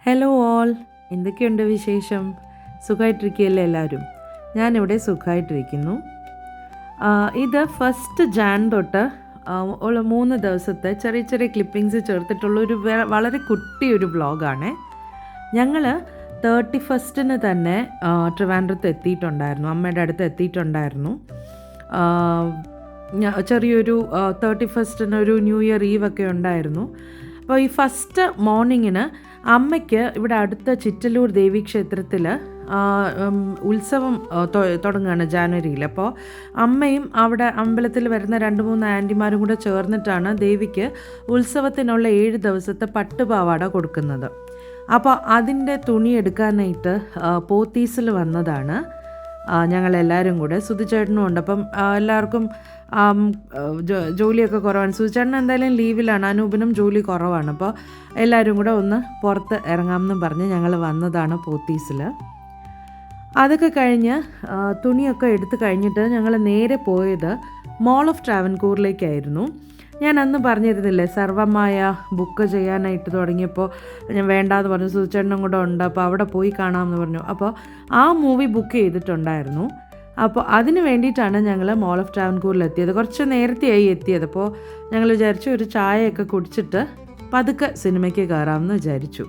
Hello all, എന്തൊക്കെയുണ്ട് വിശേഷം? സുഖമായിട്ടിരിക്കുകയല്ലേ എല്ലാവരും? ഞാനിവിടെ സുഖമായിട്ടിരിക്കുന്നു. ഇത് 1 ജാൻ തൊട്ട് ഉള്ള 3 ദിവസത്തെ ചെറിയ ചെറിയ ക്ലിപ്പിങ്സ് ചേർത്തിട്ടുള്ളൊരു വളരെ കുട്ടിയൊരു വ്ളോഗാണ്. ഞങ്ങൾ 31 തന്നെ ട്രിവാൻഡ്രത്ത് എത്തിയിട്ടുണ്ടായിരുന്നു, അമ്മയുടെ അടുത്ത് എത്തിയിട്ടുണ്ടായിരുന്നു. ചെറിയൊരു 31 ഒരു ന്യൂ ഇയർ ഈവൊക്കെ ഉണ്ടായിരുന്നു. അപ്പോൾ ഈ ഫസ്റ്റ് മോർണിംഗിന് അമ്മയ്ക്ക് ഇവിടെ അടുത്ത ചിറ്റലൂർ ദേവീക്ഷേത്രത്തിൽ ഉത്സവം തുടങ്ങുകയാണ് ജാനുവരിയിൽ. അപ്പോൾ അമ്മയും അവിടെ അമ്പലത്തിൽ വരുന്ന 2-3 ആൻറ്റിമാരും കൂടെ ചേർന്നിട്ടാണ് ദേവിക്ക് ഉത്സവത്തിനുള്ള 7 ദിവസത്തെ പട്ടുപാവാട കൊടുക്കുന്നത്. അപ്പോൾ അതിൻ്റെ തുണി എടുക്കാനായിട്ട് പോത്തീസിൽ വന്നതാണ് ഞങ്ങളെല്ലാവരും കൂടെ. സുധിച്ചേട്ടനും ഉണ്ട്. അപ്പം എല്ലാവർക്കും ജോലിയൊക്കെ കുറവാണ്. സുധിച്ചേട്ടൻ എന്തായാലും ലീവിലാണ്, അനൂപിനും ജോലി കുറവാണ്. അപ്പോൾ എല്ലാവരും കൂടെ ഒന്ന് പുറത്ത് ഇറങ്ങാമെന്നും പറഞ്ഞ് ഞങ്ങൾ വന്നതാണ് പോത്തീസിൽ. അതൊക്കെ കഴിഞ്ഞ് തുണിയൊക്കെ എടുത്ത് കഴിഞ്ഞിട്ട് ഞങ്ങൾ നേരെ പോയത് മോൾ ഓഫ് ട്രാവൻകൂറിലേക്കായിരുന്നു. ഞാൻ അന്ന് പറഞ്ഞിരുന്നില്ലേ, സർവമായ ബുക്ക് ചെയ്യാനായിട്ട് തുടങ്ങിയപ്പോൾ ഞാൻ വേണ്ടാന്ന് പറഞ്ഞു. സുധിച്ചേട്ടനും കൂടെ ഉണ്ട്, അപ്പോൾ അവിടെ പോയി കാണാമെന്ന് പറഞ്ഞു. അപ്പോൾ ആ മൂവി ബുക്ക് ചെയ്തിട്ടുണ്ടായിരുന്നു. അപ്പോൾ അതിന് വേണ്ടിയിട്ടാണ് ഞങ്ങൾ മോൾ ഓഫ് ട്രാവൻകൂറിൽ എത്തിയത്. കുറച്ച് നേരത്തെയായി എത്തിയത്. അപ്പോൾ ഞങ്ങൾ വിചാരിച്ചു ഒരു ചായയൊക്കെ കുടിച്ചിട്ട് പതുക്കെ സിനിമയ്ക്ക് കയറാമെന്ന് വിചാരിച്ചു.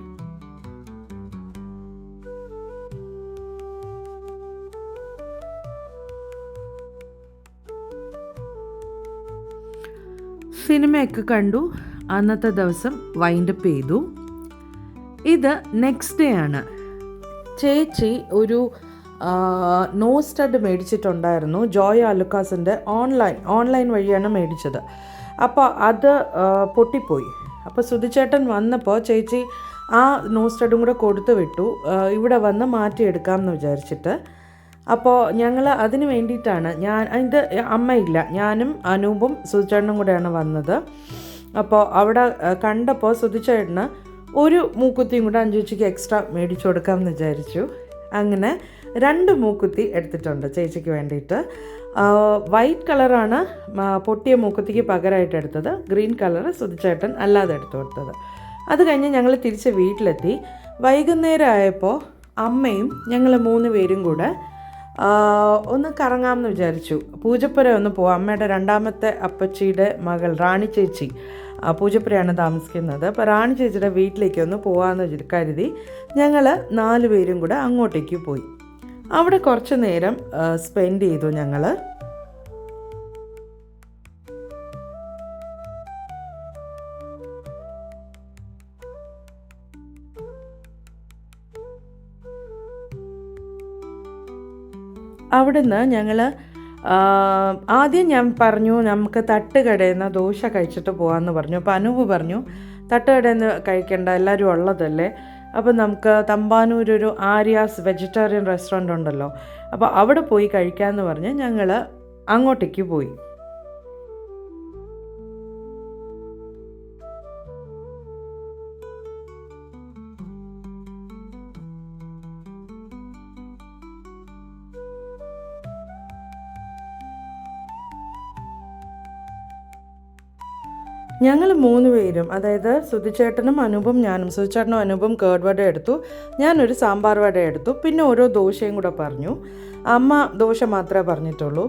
സിനിമയൊക്കെ കണ്ടു. അന്നത്തെ ദിവസം വൈൻഡപ്പ് ചെയ്തു. ഇത് നെക്സ്റ്റ് ഡേ ആണ്. ചേച്ചി ഒരു നോ സ്റ്റഡ് മേടിച്ചിട്ടുണ്ടായിരുന്നു. ജോയ് ആലുക്കാസിൻ്റെ ഓൺലൈൻ വഴിയാണ് മേടിച്ചത്. അപ്പോൾ അത് പൊട്ടിപ്പോയി. അപ്പോൾ സുധിച്ചേട്ടൻ വന്നപ്പോൾ ചേച്ചി ആ നോ സ്റ്റഡും കൂടെ കൊടുത്തു വിട്ടു, ഇവിടെ വന്ന് മാറ്റിയെടുക്കാമെന്ന് വിചാരിച്ചിട്ട്. അപ്പോൾ ഞങ്ങൾ അതിന് വേണ്ടിയിട്ടാണ്, ഇത് അമ്മയില്ല, ഞാനും അനൂപും സുധിച്ചേട്ടനും കൂടെയാണ് വന്നത്. അപ്പോൾ അവിടെ കണ്ടപ്പോൾ സുധിച്ചേട്ടന് ഒരു മൂക്കുത്തിയും കൂടെ 5 ഉച്ചയ്ക്ക് എക്സ്ട്രാ മേടിച്ചു കൊടുക്കാമെന്ന് വിചാരിച്ചു. അങ്ങനെ 2 മൂക്കുത്തി എടുത്തിട്ടുണ്ട് ചേച്ചിക്ക് വേണ്ടിയിട്ട്. വൈറ്റ് കളറാണ് പൊട്ടിയ മൂക്കുത്തിക്ക് പകരമായിട്ട് എടുത്തത്. ഗ്രീൻ കളർ സുധിച്ചേട്ടൻ അല്ലാതെ എടുത്തു കൊടുത്തത്. അത് കഴിഞ്ഞ് ഞങ്ങൾ തിരിച്ച് വീട്ടിലെത്തി. വൈകുന്നേരം ആയപ്പോൾ അമ്മയും ഞങ്ങൾ 3 പേരും കൂടെ ഒന്ന് കറങ്ങാമെന്ന് വിചാരിച്ചു. പൂജപ്പുര ഒന്ന് പോവാം. അമ്മയുടെ 2ാമത്തെ അപ്പച്ചിയുടെ മകൾ റാണി ചേച്ചി പൂജപ്പുരയാണ് താമസിക്കുന്നത്. അപ്പോൾ റാണി ചേച്ചിയുടെ വീട്ടിലേക്ക് ഒന്ന് പോകാമെന്ന് കരുതി ഞങ്ങൾ 4 പേരും കൂടെ അങ്ങോട്ടേക്ക് പോയി. അവിടെ കുറച്ച് നേരം സ്പെൻഡ് ചെയ്തു ഞങ്ങൾ. അവിടുന്ന് ഞങ്ങൾ ആദ്യം ഞാൻ പറഞ്ഞു നമുക്ക് തട്ടുകടയിൽ നിന്ന് ദോശ കഴിച്ചിട്ട് പോകാമെന്ന് പറഞ്ഞു. അപ്പോൾ അനൂപ് പറഞ്ഞു തട്ടുകടയിൽ നിന്ന് കഴിക്കേണ്ട, എല്ലാവരും ഉള്ളതല്ലേ, അപ്പോൾ നമുക്ക് തമ്പാനൂരൊരു ആര്യാസ് വെജിറ്റേറിയൻ റെസ്റ്റോറൻ്റ് ഉണ്ടല്ലോ, അപ്പോൾ അവിടെ പോയി കഴിക്കാമെന്ന് പറഞ്ഞ് ഞങ്ങൾ അങ്ങോട്ടേക്ക് പോയി. ഞങ്ങൾ 3 പേരും, അതായത് സുധിച്ചേട്ടനും അനൂപും ഞാനും. സുധിച്ചേട്ടനും അനൂപും കേർഡ് വട എടുത്തു, ഞാനൊരു സാമ്പാർ വട എടുത്തു, പിന്നെ ഓരോ ദോശയും കൂടെ പറഞ്ഞു. അമ്മ ദോശ മാത്രമേ പറഞ്ഞിട്ടുള്ളൂ.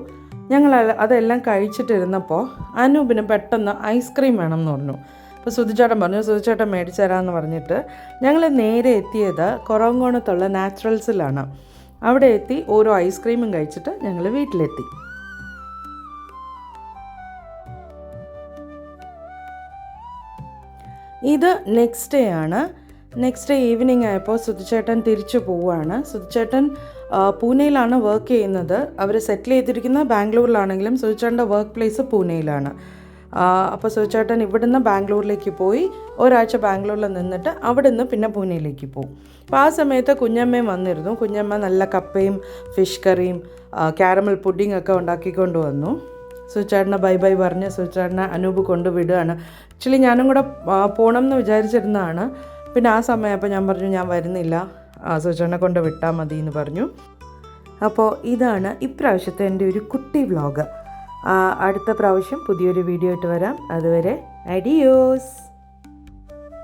ഞങ്ങൾ അതെല്ലാം കഴിച്ചിട്ടിരുന്നപ്പോൾ അനൂപിന് പെട്ടെന്ന് ഐസ്ക്രീം വേണം എന്ന് പറഞ്ഞു. അപ്പോൾ സുധിച്ചേട്ടൻ പറഞ്ഞു സുധിച്ചേട്ടൻ മേടിച്ചു തരാമെന്ന് പറഞ്ഞിട്ട് ഞങ്ങൾ നേരെ എത്തിയത് കൊറോങ്കോണത്തുള്ള നാച്ചുറൽസിലാണ്. അവിടെ എത്തി ഓരോ ഐസ്ക്രീമും കഴിച്ചിട്ട് ഞങ്ങൾ വീട്ടിലെത്തി. ഇത് നെക്സ്റ്റ് ഡേ ആണ്. നെക്സ്റ്റ് ഡേ ഈവനിങ് ആയപ്പോൾ സുധിച്ചേട്ടൻ തിരിച്ചു പോവുകയാണ്. സുധിച്ചേട്ടൻ പൂനെയിലാണ് വർക്ക് ചെയ്യുന്നത്. അവർ സെറ്റിൽ ചെയ്തിരിക്കുന്ന ബാംഗ്ലൂരിലാണെങ്കിലും സുധിച്ചേട്ടൻ്റെ വർക്ക് പ്ലേസ് പൂനെയിലാണ്. അപ്പോൾ സുധിച്ചേട്ടൻ ഇവിടുന്ന് ബാംഗ്ലൂരിലേക്ക് പോയി ഒരാഴ്ച ബാംഗ്ലൂരിൽ നിന്നിട്ട് അവിടുന്ന് പിന്നെ പൂനെയിലേക്ക് പോകും. അപ്പോൾ ആ സമയത്ത് കുഞ്ഞമ്മയും വന്നിരുന്നു. കുഞ്ഞമ്മ നല്ല കപ്പയും ഫിഷ് കറിയും കാരമൽ പുഡിംഗ് ഒക്കെ ഉണ്ടാക്കിക്കൊണ്ട് വന്നു. സുധിച്ചേട്ടനെ ബൈ ബൈ പറഞ്ഞ് സുധിച്ചേട്ടനെ അനൂപ് കൊണ്ടുവിടുകയാണ്. ആക്ച്വലി ഞാനും കൂടെ പോകണം എന്ന് വിചാരിച്ചിരുന്നതാണ്. പിന്നെ ആ സമയപ്പോൾ ഞാൻ പറഞ്ഞു ഞാൻ വരുന്നില്ല, സുധിച്ചേട്ടനെ കൊണ്ട് വിട്ടാൽ മതി എന്ന് പറഞ്ഞു. അപ്പോൾ ഇതാണ് ഇപ്രാവശ്യത്തെ എൻ്റെ ഒരു കുട്ടി വ്ളോഗ്. അടുത്ത പ്രാവശ്യം പുതിയൊരു വീഡിയോ ആയിട്ട് വരാം. അതുവരെ അഡിയോസ്.